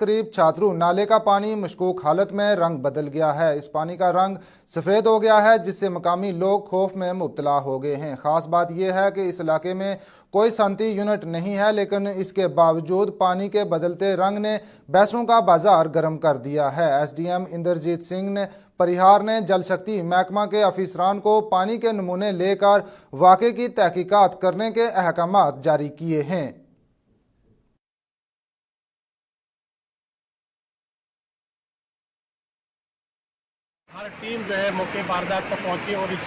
करीब छात्रू नाले का पानी मशकूक हालत में रंग बदल गया है। इस पानी का रंग सफ़ेद हो गया है, जिससे मकामी लोग खौफ में मुब्तला हो गए हैं। ख़ास बात यह है कि इस इलाके में कोई शांति यूनिट नहीं है, लेकिन इसके बावजूद पानी के बदलते रंग ने बहसों का बाजार गर्म कर दिया है। SDM इंद्रजीत सिंह ने परिहार ने जल शक्ति महकमा के अफसरान को पानी के नमूने लेकर वाक़े की तहकीकात करने के अहकाम जारी किए हैं। हर टीम जो है मौके वारदात पर पहुंची और इस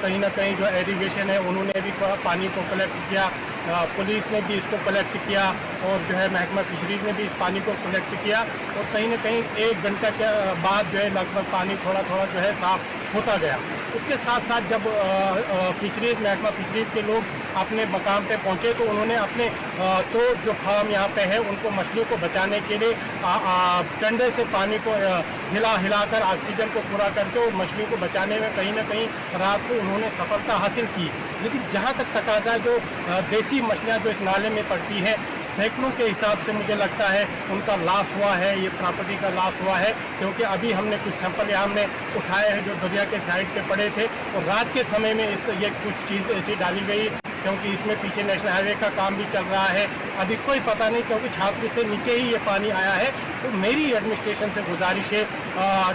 कहीं ना कहीं जो एरीगेशन है उन्होंने भी पानी को कलेक्ट किया, पुलिस ने भी इसको कलेक्ट किया और जो है महकमा फिशरीज ने भी इस पानी को कलेक्ट किया और कहीं ना कहीं 1 घंटा के बाद जो है लगभग पानी थोड़ा थोड़ा जो है साफ होता गया। उसके साथ साथ जब फिशरीज महकमा फिशरीज के लोग अपने मकाम पे पहुंचे तो उन्होंने अपने तो जो फार्म यहाँ पे है उनको मछलियों को बचाने के लिए डंडे से पानी को हिलाकर ऑक्सीजन को पूरा करके और मछलियों को बचाने में कहीं ना कहीं रात को उन्होंने सफलता हासिल की। लेकिन जहाँ तक तकाजा जो देसी मछलियाँ जो इस नाले में पड़ती हैं, सैकड़ों के हिसाब से मुझे लगता है उनका लॉस हुआ है, ये प्रॉपर्टी का लॉस हुआ है, क्योंकि अभी हमने कुछ सैंपल यहाँ हमने उठाए हैं जो दरिया के साइड पे पड़े थे और रात के समय में ये कुछ चीज़ ऐसी डाली गई क्योंकि इसमें पीछे नेशनल हाईवे का काम भी चल रहा है। अभी कोई पता नहीं क्योंकि छात्र से नीचे ही ये पानी आया है। तो मेरी एडमिनिस्ट्रेशन से गुजारिश है,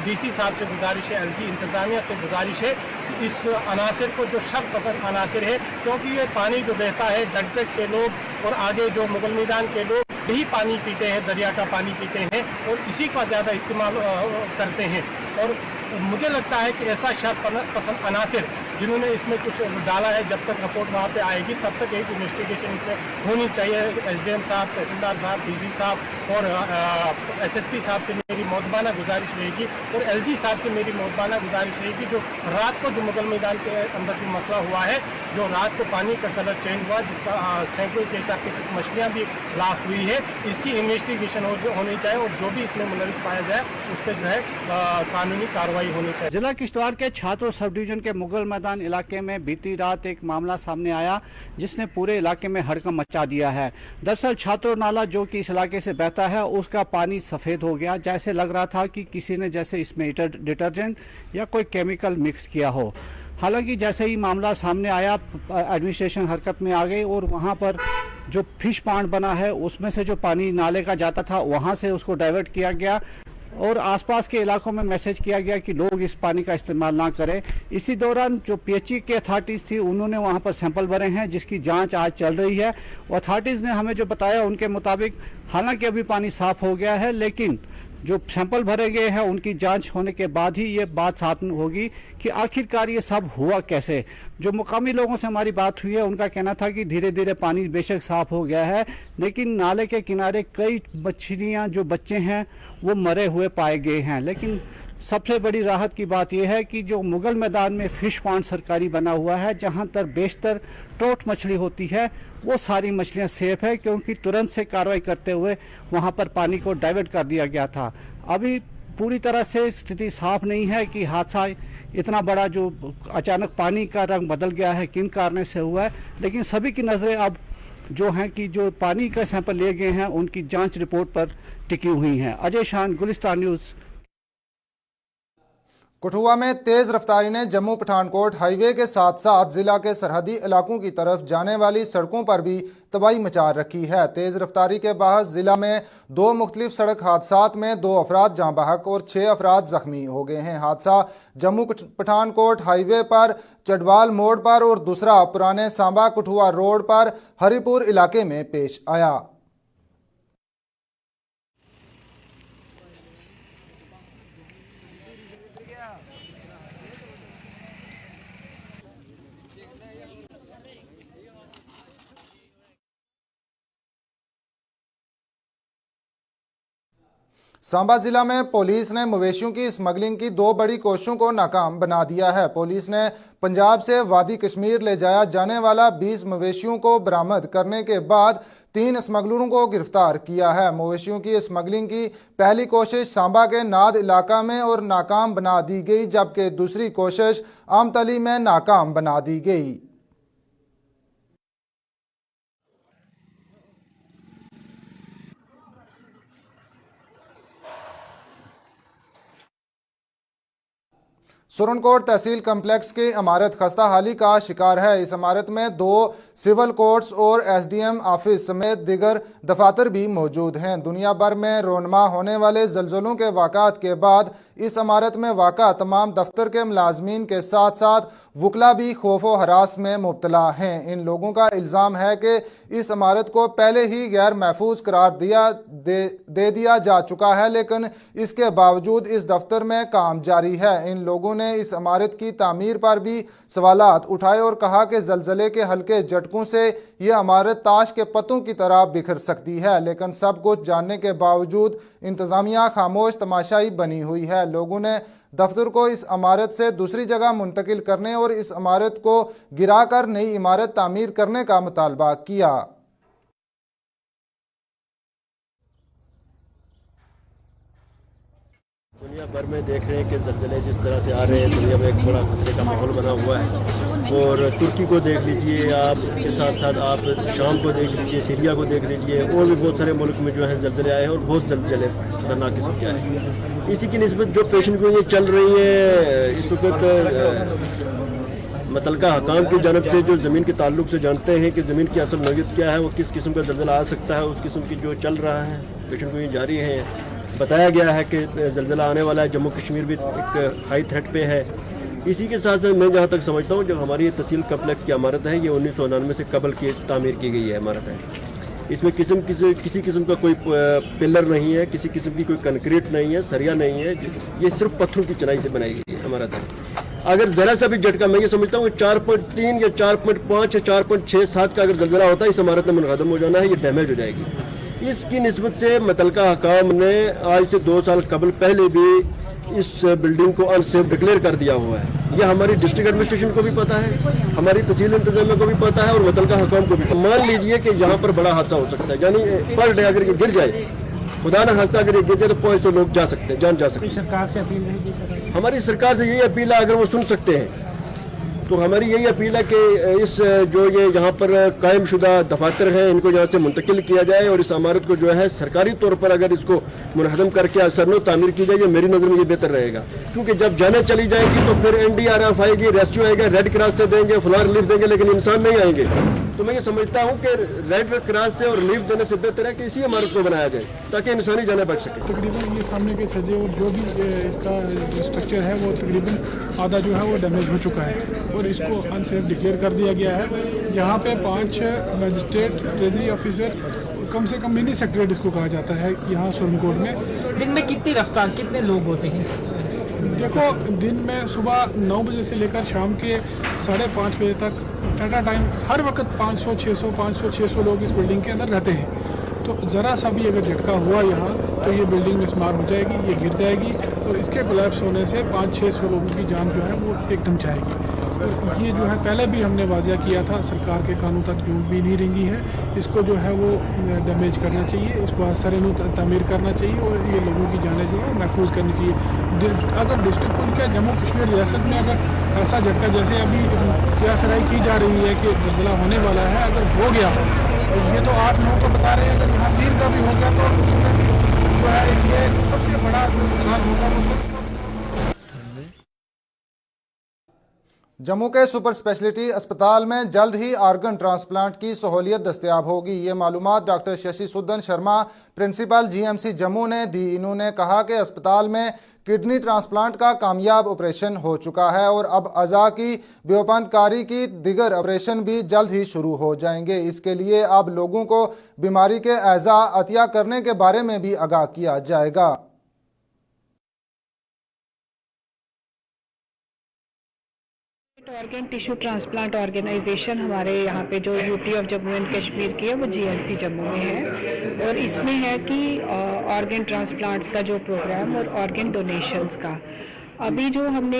DC साहब से गुजारिश है, LG इंतजामिया से गुजारिश है कि इस अनासर को जो शर्त पसंद अनासर है, क्योंकि ये पानी जो बहता है डगडग के लोग और आगे जो मुगल मैदान के लोग भी पानी पीते हैं, दरिया का पानी पीते हैं और इसी का ज़्यादा इस्तेमाल करते हैं। और मुझे लगता है कि ऐसा शर्त पसंद अनासर जिन्होंने इसमें कुछ डाला है, जब तक रिपोर्ट वहाँ पे आएगी तब तक एक इन्वेस्टिगेशन इसमें होनी चाहिए। SDM साहब, तहसीलदार साहब, DC साहब और SSP साहब से मेरी मौजबाना गुजारिश रहेगी और LG साहब से मेरी मौजबाना गुजारिश रहेगी जो रात को जो मुगल मैदान के अंदर जो मसला हुआ है, जो रात को पानी का कलर चेंज हुआ जिसका सैंकड़ों के हिसाब से कुछ मछलियाँ भी लॉस हुई है, इसकी इन्वेस्टिगेशन होनी चाहिए और जो भी इसमें मुलविस पाया जाए उस पर जो है कानूनी कार्रवाई होनी चाहिए। जिला किश्तवाड़ के छात्र सब डिवीजन के मुगल मैदान इलाके में बीती रात एक मामला सामने आया जिसने पूरे इलाके में हड़कंप मचा दिया है। दरअसल छात्र नाला जो कि इस इलाके से बहता है उसका पानी सफ़ेद हो गया, जैसे लग रहा था कि किसी ने जैसे इसमें डिटर्जेंट या कोई केमिकल मिक्स किया हो। हालांकि जैसे ही मामला सामने आया एडमिनिस्ट्रेशन हरकत में आ गई और वहाँ पर जो फिश पांड बना है उसमें से जो पानी नाले का जाता था वहाँ से उसको डाइवर्ट किया गया और आसपास के इलाकों में मैसेज किया गया कि लोग इस पानी का इस्तेमाल ना करें। इसी दौरान जो PHE के अथॉरिटीज़ थी उन्होंने वहां पर सैंपल भरे हैं जिसकी जांच आज चल रही है। अथॉरिटीज़ ने हमें जो बताया उनके मुताबिक हालांकि अभी पानी साफ़ हो गया है, लेकिन जो सैंपल भरे गए हैं उनकी जांच होने के बाद ही ये बात साफ होगी कि आखिरकार ये सब हुआ कैसे। जो मुकामी लोगों से हमारी बात हुई है उनका कहना था कि धीरे धीरे पानी बेशक साफ हो गया है, लेकिन नाले के किनारे कई मछलियां जो बच्चे हैं वो मरे हुए पाए गए हैं। लेकिन सबसे बड़ी राहत की बात यह है कि जो मुगल मैदान में फिश पॉन्ड सरकारी बना हुआ है जहां तक बेशतर ट्रोट मछली होती है वो सारी मछलियां सेफ है, क्योंकि तुरंत से कार्रवाई करते हुए वहां पर पानी को डाइवर्ट कर दिया गया था। अभी पूरी तरह से स्थिति साफ नहीं है कि हादसा इतना बड़ा जो अचानक पानी का रंग बदल गया है किन कारण से हुआ है, लेकिन सभी की नज़रें अब जो हैं कि जो पानी का सैंपल लिए गए हैं उनकी जांच रिपोर्ट पर टिकी हुई हैं। अजय शान, गुलिस्तान न्यूज़। कठुआ में तेज रफ्तारी ने जम्मू पठानकोट हाईवे के साथ साथ जिला के सरहदी इलाकों की तरफ जाने वाली सड़कों पर भी तबाही मचा रखी है। तेज रफ्तारी के बाद जिला में 2 मुख्तलिफ सड़क हादसात में 2 अफराद जाँ बहक और 6 अफराद जख्मी हो गए हैं। हादसा जम्मू पठानकोट हाईवे पर चडवाल मोड़ पर और दूसरा पुराने सांबा कठुआ रोड पर हरिपुर इलाके में पेश आया। सांबा जिला में पुलिस ने मवेशियों की स्मगलिंग की 2 बड़ी कोशिशों को नाकाम बना दिया है। पुलिस ने पंजाब से वादी कश्मीर ले जाया जाने वाला 20 मवेशियों को बरामद करने के बाद 3 स्मगलरों को गिरफ्तार किया है। मवेशियों की स्मगलिंग की पहली कोशिश सांबा के नाद इलाका में और नाकाम बना दी गई, जबकि दूसरी कोशिश आमतली में नाकाम बना दी गई। सुरनकोट तहसील कम्प्लेक्स की इमारत खस्ता हाली का शिकार है। इस इमारत में 2 सिविल कोर्ट्स और एसडीएम ऑफिस समेत दीगर दफातर भी मौजूद हैं। दुनिया भर में रोनमा होने वाले जल्जलों के वाक़ात के बाद इस इमारत में वाक़ा तमाम दफ्तर के मुलाजमीन के साथ साथ वकला भी खौफ व हरास में मुब्तला हैं। इन लोगों का इल्ज़ाम है कि इस इमारत को पहले ही गैर महफूज करार दे दिया जा चुका है, लेकिन इसके बावजूद इस दफ्तर में काम जारी है। इन लोगों ने इस इमारत की तामीर पर भी सवालात उठाए और कहा कि जलजले के हल्के झटकों से यह इमारत ताश के पत्तों की तरह बिखर सकती है, लेकिन सब कुछ जानने के बावजूद इंतज़ामिया खामोश तमाशाई बनी हुई है। लोगों ने दफ्तर को इस इमारत से दूसरी जगह मुंतकिल करने और इस इमारत को गिराकर नई इमारत तामीर करने का मुतालबा किया। दुनिया भर में देख रहे हैं कि ज़लज़ले जिस तरह से आ रहे हैं, दुनिया में एक बड़ा खतरे का माहौल बना हुआ है। और तुर्की को देख लीजिए आप, के साथ साथ आप शाम को देख लीजिए, सीरिया को देख लीजिए, और भी बहुत सारे मुल्क में जो है ज़लज़ले आए हैं और बहुत ज़लज़ले खतरनाक किस्म के आए हैं। इसी की निस्बत जो पेशन गोइयाँ चल रही है इस वक्त मुतल्लिका हकाम की जानब से, जो ज़मीन के ताल्लुक से जानते हैं कि ज़मीन की असल नौयत क्या है, वो किस किस्म का ज़लज़ला आ सकता है, उस किस्म की जो चल रहा है पेशन गोइयाँ जारी हैं। बताया गया है कि ज़लज़ला आने वाला है, जम्मू कश्मीर भी एक हाई थ्रेट पे है। इसी के साथ साथ मैं जहाँ तक समझता हूँ, जो हमारी तहसील कम्प्लेक्स की इमारत है, ये 1999 से कबल की तामीर की गई है इमारत है। इसमें किसी किस्म का कोई पिलर नहीं है, किसी किस्म की कोई कंक्रीट नहीं है, सरिया नहीं है, ये सिर्फ पत्थरों की चुनाई से बनाई गई इमारत है। अगर ज़रा सा भी झटका, मैं ये समझता हूँ 4.3 या 4.5 या 4.67 का अगर ज़लज़ला होता है, इस इमारत में मुनहदम हो जाना है, ये डैमेज हो जाएगी। इसकी निस्बत से मुतल्लिका हकाम ने आज से 2 साल कबल पहले भी इस बिल्डिंग को अनसेफ डिक्लेयर कर दिया हुआ है। यह हमारी डिस्ट्रिक्ट एडमिनिस्ट्रेशन को भी पता है, हमारी तहसील इंतजामिया को भी पता है और मुतल्लिका हकाम को भी। मान लीजिए कि यहाँ पर बड़ा हादसा हो सकता है, यानी पर डे अगर ये गिर जाए, खुदा न खास्ता अगर ये गिर जाए तो 500 लोग जा सकते हैं, जान जा सकते हैं। सरकार से अपील नहीं की सर? हमारी सरकार से यही अपील है, अगर वो सुन सकते हैं तो हमारी यही अपील है कि इस जो ये यहाँ पर कायम शुदा दफातर हैं, इनको यहाँ से मुंतकिल किया जाए और इस इमारत को जो है सरकारी तौर पर अगर इसको मुनहदम करके असरनो तामीर की जाए, मेरी नज़र में ये बेहतर रहेगा। क्योंकि जब जाने चली जाएगी तो फिर NDRF आएगी, रेस्क्यू आएगा, रेड क्रॉस से देंगे, फलां रिलीफ देंगे, लेकिन इंसान नहीं आएंगे। तो मैं ये समझता हूँ कि रेड क्रॉस से और रिलीफ देने से बेहतर है कि इसी इमारत को बनाया जाए ताकि इंसानी जाने बच सके। तकरीबन ये सामने के छज्जे और जो भी इसका स्ट्रक्चर है वो तकरीबन आधा जो है वो डैमेज हो चुका है और इसको अनसेफ डिक्लेयर कर दिया गया है। यहाँ पे 5 मजिस्ट्रेट, ट्रेजरी ऑफिसर, कम से कम मिनी सेक्रेटरी इसको कहा जाता है यहाँ सुरनकोट में। दिन में कितनी रफ्तार, कितने लोग होते हैं? देखो, दिन में सुबह 9 बजे से लेकर शाम के 5:30 बजे तक एट अ टाइम हर वक्त 500-600 लोग इस बिल्डिंग के अंदर रहते हैं। तो ज़रा सा भी अगर झटका हुआ यहाँ तो ये बिल्डिंग मिसमार हो जाएगी, ये गिर जाएगी और इसके कोलैप्स होने से 500-600 लोगों की जान जो है वो एकदम जाएगी। तो ये जो है पहले भी हमने वाज़ा किया था, सरकार के कानून तक जून भी नहीं रेंगी है। इसको जो है वो डैमेज करना चाहिए, इसको असरनु तामीर करना चाहिए और ये लोगों की जानें जो है महफूज करनी चाहिए। अगर डिस्ट्रिक्ट उनके जम्मू कश्मीर रियासत में अगर ऐसा झटका जैसे अभी क्यासराई की जा रही है कि ज़लज़ला होने वाला है, अगर हो गया, ये तो 8-9 को बता रहे हैं, अगर यहाँ 3 का भी हो गया तो उसमें जो है ये सबसे बड़ा नुकसान होगा। जम्मू के सुपर स्पेशलिटी अस्पताल में जल्द ही आर्गन ट्रांसप्लांट की सहूलियत दस्तयाब होगी। ये मालूमात doctor Shashi Sudan Sharma, principal GMC Jammu ने दी। इन्होंने कहा कि अस्पताल में किडनी ट्रांसप्लांट का कामयाब ऑपरेशन हो चुका है और अब अज़ा की व्योपंतकारी की दिगर ऑपरेशन भी जल्द ही शुरू हो जाएंगे। इसके लिए अब लोगों को बीमारी के अज़ा अतिया करने के बारे में भी आगाह किया जाएगा। ऑर्गन टिश्यू ट्रांसप्लांट ऑर्गेनाइजेशन हमारे यहाँ पे जो UT of Jammu and Kashmir की है वो GMC जम्मू में है और इसमें है कि ऑर्गन ट्रांसप्लांट्स का जो प्रोग्राम और ऑर्गन डोनेशंस का अभी जो हमने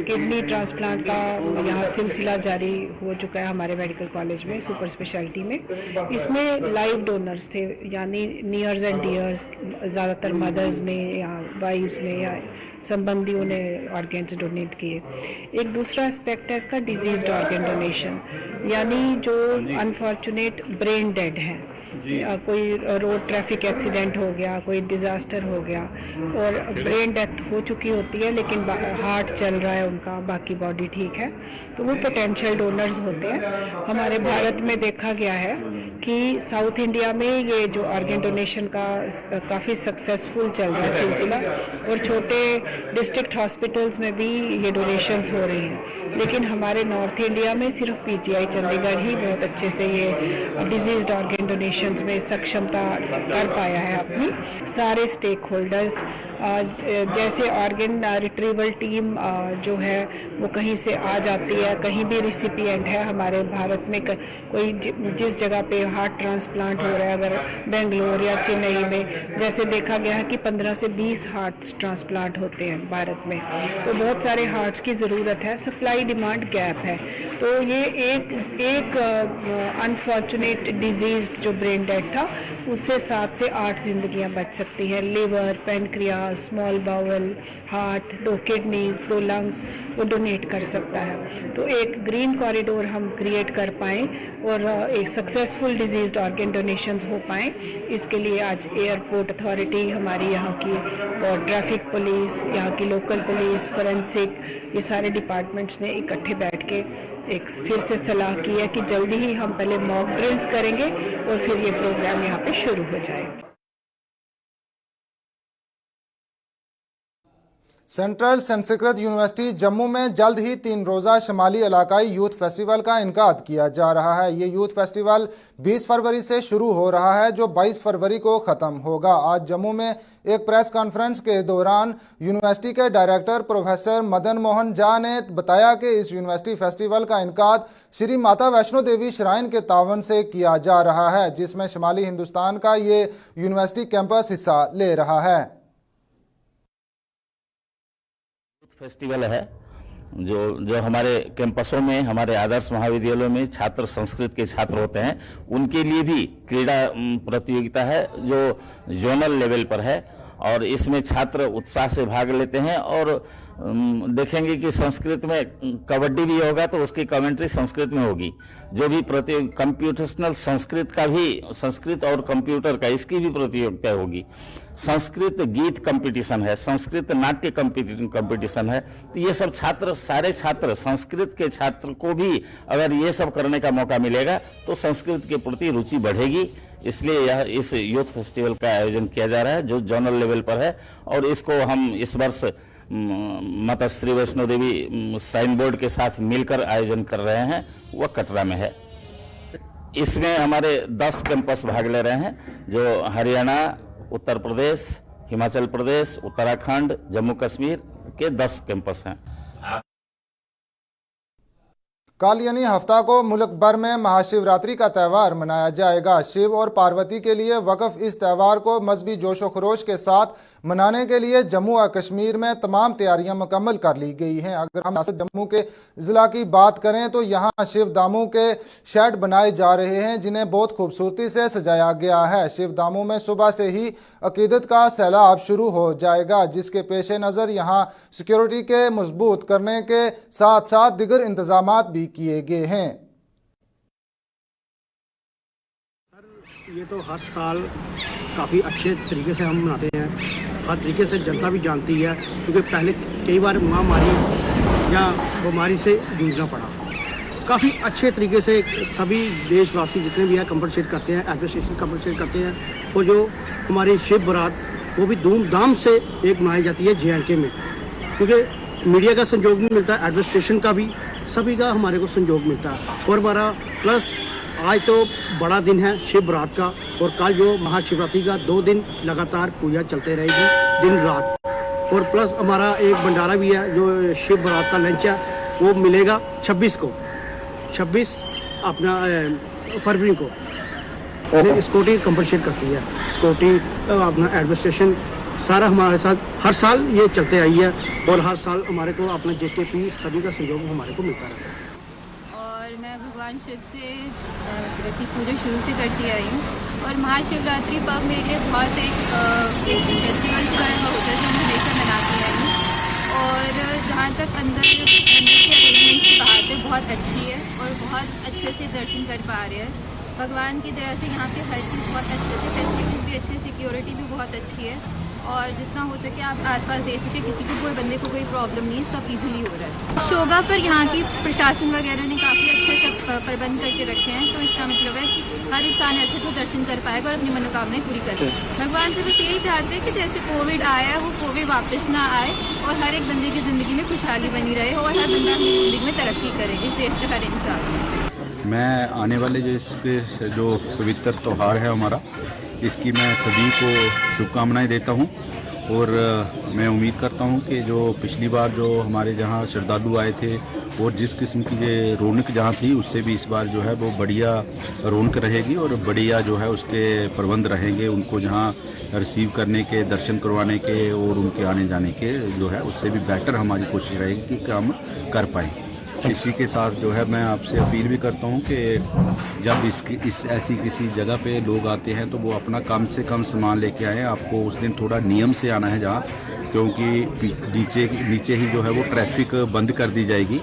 किडनी ट्रांसप्लांट का यहाँ सिलसिला जारी हो चुका है हमारे मेडिकल कॉलेज में सुपर स्पेशलिटी में। इसमें लाइव डोनर्स थे, यानी नियर्स एंड डियर्स, ज़्यादातर मदर्स ने या वाइफ्स ने या संबंधियों ने ऑर्गेन्स डोनेट किए। एक दूसरा एस्पेक्ट है इसका डिजीज्ड ऑर्गन डोनेशन, यानी जो अनफॉर्चुनेट ब्रेन डेड हैं कोई रोड ट्रैफिक एक्सीडेंट हो गया, कोई डिज़ास्टर हो गया और ब्रेन डेथ हो चुकी होती है लेकिन हार्ट चल रहा है उनका, बाकी बॉडी ठीक है, तो वो पोटेंशियल डोनर्स होते हैं। हमारे भारत में देखा गया है कि साउथ इंडिया में ये जो ऑर्गन डोनेशन का काफ़ी सक्सेसफुल चल रहा है सिलसिला, और छोटे डिस्ट्रिक्ट हॉस्पिटल्स में भी ये डोनेशंस हो रही हैं। लेकिन हमारे नॉर्थ इंडिया में सिर्फ पीजीआई चंडीगढ़ ही बहुत अच्छे से ये डिजीज्ड ऑर्गन डोनेशंस में सक्षमता कर पाया है अपनी। सारे स्टेक होल्डर्स जैसे ऑर्गन रिट्रीवल टीम जो है वो कहीं से आ जाती है, कहीं भी रिसिपिएंट है हमारे भारत में कोई जिस जगह पे हार्ट ट्रांसप्लांट हो रहा है, अगर बेंगलोर या चेन्नई में जैसे देखा गया है कि 15 से 20 हार्ट ट्रांसप्लांट होते हैं भारत में, तो बहुत सारे हार्ट्स की ज़रूरत है, सप्लाई डिमांड गैप है। तो ये एक अनफॉर्चुनेट डिजीज जो ब्रेन डेथ था उससे 7 से 8 जिंदगियां बच सकती हैं। Liver, pancreas, small bowel, heart, 2 kidneys, 2 lungs वो डोनेट कर सकता है। तो एक ग्रीन कॉरिडोर हम क्रिएट कर पाएँ और एक सक्सेसफुल डिजीज ऑर्गन डोनेशंस हो पाएँ, इसके लिए आज एयरपोर्ट अथॉरिटी, हमारी यहाँ की और ट्रैफिक पुलिस, यहाँ की लोकल पुलिस, फोरेंसिक, ये सारे डिपार्टमेंट्स ने इकट्ठे बैठ के एक फिर से सलाह की है कि जल्दी ही हम पहले मॉक ड्रिल्स करेंगे और फिर ये प्रोग्राम यहाँ पे शुरू हो जाएगा। सेंट्रल संस्कृत यूनिवर्सिटी जम्मू में जल्द ही 3 रोज़ा शमाली इलाकाई यूथ फेस्टिवल का इनकाद किया जा रहा है। ये यूथ फेस्टिवल 20 फरवरी से शुरू हो रहा है जो 22 फरवरी को ख़त्म होगा। आज जम्मू में एक प्रेस कॉन्फ्रेंस के दौरान यूनिवर्सिटी के डायरेक्टर प्रोफेसर मदन मोहन झा ने बताया कि इस यूनिवर्सिटी फेस्टिवल का इनकाद श्री माता वैष्णो देवी श्राइन के तावन से किया जा रहा है, जिसमें शुमाली हिंदुस्तान का ये यूनिवर्सिटी कैंपस हिस्सा ले रहा है। फेस्टिवल है जो हमारे कैंपसों में, हमारे आदर्श महाविद्यालयों में छात्र संस्कृत के छात्र होते हैं, उनके लिए भी क्रीड़ा प्रतियोगिता है जो जोनल लेवल पर है और इसमें छात्र उत्साह से भाग लेते हैं। और देखेंगे कि संस्कृत में कबड्डी भी होगा तो उसकी कमेंट्री संस्कृत में होगी। जो भी कंप्यूटेशनल संस्कृत का भी, संस्कृत और कंप्यूटर का, इसकी भी प्रतियोगिता होगी। संस्कृत गीत कंपटीशन है, संस्कृत नाट्य कंपटीशन है। तो ये सब छात्र, सारे छात्र, संस्कृत के छात्र को भी अगर ये सब करने का मौका मिलेगा तो संस्कृत के प्रति रुचि बढ़ेगी। इसलिए यह इस यूथ फेस्टिवल का आयोजन किया जा रहा है जो जोनल लेवल पर है और इसको हम इस वर्ष माता श्री वैष्णो देवी श्राइन बोर्ड के साथ मिलकर आयोजन कर रहे हैं, वह कटरा में है। इसमें हमारे 10 कैंपस भाग ले रहे हैं जो हरियाणा, उत्तर प्रदेश, हिमाचल प्रदेश, उत्तराखंड, जम्मू कश्मीर के 10 कैंपस हैं। कल यानी हफ्ता को मुल्क भर में महाशिवरात्रि का त्यौहार मनाया जाएगा। शिव और पार्वती के लिए वक्फ इस त्यौहार को मजहबी जोशो खरोश के साथ मनाने के लिए जम्मू और कश्मीर में तमाम तैयारियां मुकम्मल कर ली गई हैं। अगर हम जम्मू के ज़िला की बात करें तो यहाँ शिव दामू के शेड बनाए जा रहे हैं जिन्हें बहुत खूबसूरती से सजाया गया है। शिव दामू में सुबह से ही अकीदत का सैलाब शुरू हो जाएगा, जिसके पेश नज़र यहाँ सिक्योरिटी के मजबूत करने के साथ साथ दीगर इंतजाम भी किए गए हैं। ये तो हर साल काफ़ी अच्छे तरीके से हम मनाते हैं, हर तरीके से जनता भी जानती है, क्योंकि पहले कई बार महामारी या बीमारी से जूझना पड़ा। काफ़ी अच्छे तरीके से सभी देशवासी जितने भी हैं कंपनसेट करते हैं, एडमिनिस्ट्रेशन कंपनसेट करते हैं। और जो हमारी शिव बारात वो भी धूमधाम से एक मनाई जाती है JNK में, क्योंकि मीडिया का सहयोग भी मिलता है, एडमिनिस्ट्रेशन का भी, सभी का हमारे को सहयोग मिलता है। और हमारा प्लस आज तो बड़ा दिन है शिव बारात का, और कल जो महाशिवरात्रि का 2 दिन लगातार पूजा चलते रहेगी दिन रात। और प्लस हमारा एक भंडारा भी है जो शिव बारात का लंच है, वो मिलेगा 26 अपना फरवरी को। सिक्योरिटी कंपनसेट करती है, सिक्योरिटी अपना एडमिनिस्ट्रेशन सारा हमारे साथ हर साल ये चलते आई है, और हर साल हमारे को अपना JKP सभी का सहयोग हमारे को मिलता रहता है। मैं भगवान शिव से की पूजा शुरू से करती आई हूँ, और महाशिवरात्रि पर्व मेरे लिए बहुत एक फेस्टिवल की तरह का होता है जो मैं हमेशा मनाती आई हूँ। और जहाँ तक अंदर की अरेंजमेंट की बात है बहुत अच्छी है और बहुत अच्छे से दर्शन कर पा रहे हैं। भगवान की दया से यहाँ पे हर चीज़ बहुत अच्छे से, फैसिलिटीज़ भी अच्छी, सिक्योरिटी भी बहुत अच्छी है और जितना हो सके आप आसपास देख सकते किसी को, कोई बंदे को कोई प्रॉब्लम नहीं है, सब इजीली हो रहा है। शोगा पर यहाँ की प्रशासन वगैरह ने काफ़ी अच्छे से प्रबंध करके रखे हैं, तो इसका मतलब है कि हर इंसान अच्छे से दर्शन कर पाएगा और अपनी मनोकामनाएं पूरी कर पाएगा। भगवान से बस यही चाहते हैं कि जैसे कोविड आया है वो कोविड वापस ना आए और हर एक बंदे की ज़िंदगी में खुशहाली बनी रहे और हर बंदा अपनी ज़िंदगी में तरक्की करे, इस देश का हर इंसान। मैं आने वाले जो पवित्र त्यौहार है हमारा, इसकी मैं सभी को शुभकामनाएं देता हूं और मैं उम्मीद करता हूं कि जो पिछली बार जो हमारे जहां श्रद्धालु आए थे और जिस किस्म की ये रौनक जहां थी, उससे भी इस बार जो है वो बढ़िया रौनक रहेगी और बढ़िया जो है उसके प्रबंध रहेंगे, उनको जहां रिसीव करने के, दर्शन करवाने के और उनके आने जाने के जो है उससे भी बेटर हमारी कोशिश रहेगी कि हम कर पाएँ। इसी के साथ जो है मैं आपसे अपील भी करता हूं कि जब इस ऐसी किसी जगह पे लोग आते हैं तो वो अपना कम से कम सामान लेके आएँ। आपको उस दिन थोड़ा नियम से आना है जहाँ, क्योंकि नीचे ही जो है वो ट्रैफिक बंद कर दी जाएगी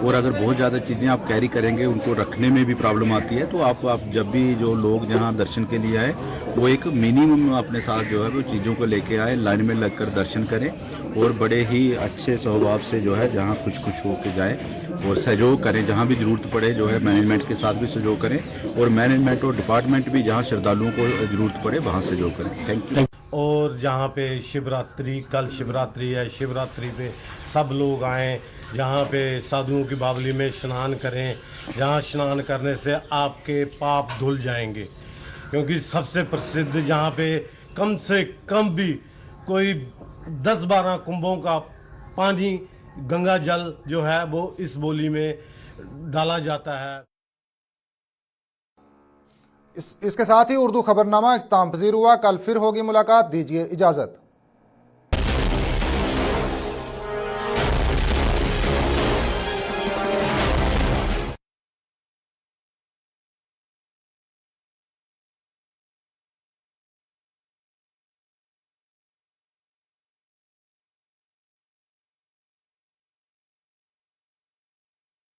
और अगर बहुत ज़्यादा चीज़ें आप कैरी करेंगे, उनको रखने में भी प्रॉब्लम आती है। तो आप जब भी जो लोग जहाँ दर्शन के लिए आए वो एक मिनिमम अपने साथ जो है वो चीज़ों को लेके आए, लाइन में लगकर दर्शन करें और बड़े ही अच्छे स्वभाव से जो है जहाँ खुश होकर जाएँ और सहयोग करें। जहाँ भी ज़रूरत पड़े जो है मैनेजमेंट के साथ भी सहयोग करें और मैनेजमेंट और डिपार्टमेंट भी जहाँ श्रद्धालुओं को ज़रूरत पड़े वहाँ सहयोग करें। Thank you. और जहाँ पे शिवरात्रि, कल शिवरात्रि है, शिवरात्रि पे सब लोग आएँ, जहाँ पे साधुओं की बावली में स्नान करें, जहाँ स्नान करने से आपके पाप धुल जाएंगे, क्योंकि सबसे प्रसिद्ध जहाँ पे कम से कम भी कोई 10-12 कुंभों का पानी, गंगा जल जो है वो इस बोली में डाला जाता है। इसके साथ ही उर्दू खबरनामा इख्तिताम पजीर हुआ। कल फिर होगी मुलाकात, दीजिए इजाजत।